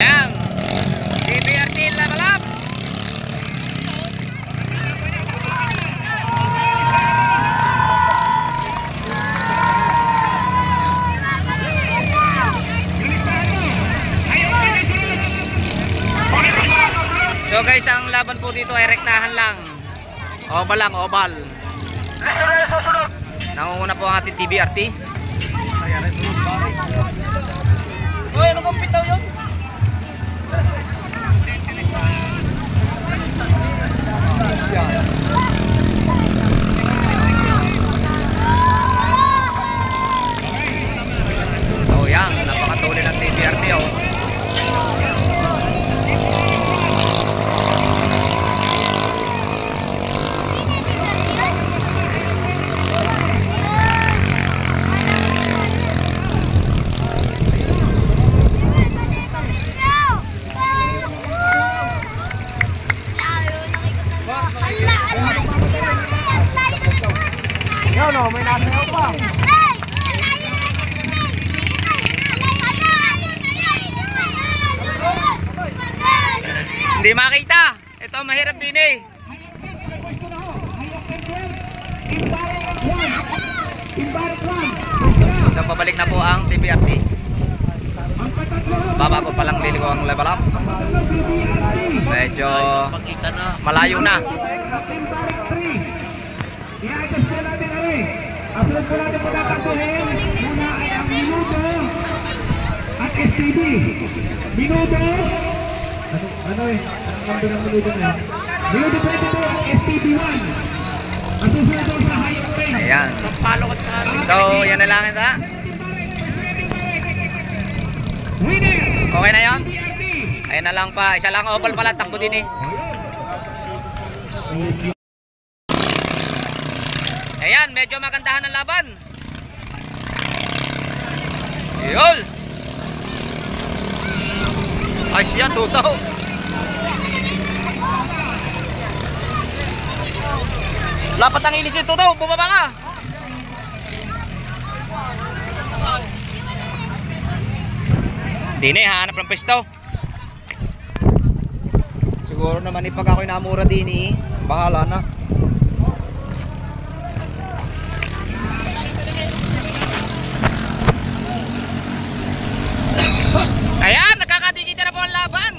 Yan. TBRT labalab. So guys, ang laban po dito ay rektahan lang. Oval lang, oval. Nangunguna po ang ating TBRT. Uy, ano kang pitaw yun? So yan, napakatuloy ng TBRT oh. No, may nasayaw pa. Hindi makita. Ito mahirap din eh. So pabalik na po ang TBRT. Babago pa lang liligo ang level up. Medyo malayo na. Upload po natin pagkakantuhin. Muna ay ang minuto at STB. Minuto. Ano eh? Ang number ng minuto na yun? Minuto 22 at STB 1. Ang susunod doon sa hayop rin. Ayan. So yan na lang ito. Winner! Okay na yan? Ayan na lang pa. Isa lang oval pala. Takbo din eh. Ayan, medyo magandahan ang laban. Yun. Ay siya, tutaw. Lapat ang ilis yung tutaw, bumaba ka. Dine, hanap ng pesto. Siguro naman pag ako'y namura din eh, bahala na. Ayan, nagkakadigita na po ang laban.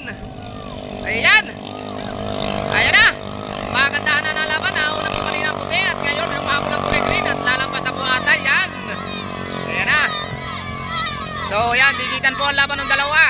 Ayan. Ayan na. Magandahan na ng laban. Nauna po kanina ang puti at ngayon humabol ang puti green at lalampas ang buhatan. Yan. Ayan na. So yan, digitan po ang laban ng dalawa.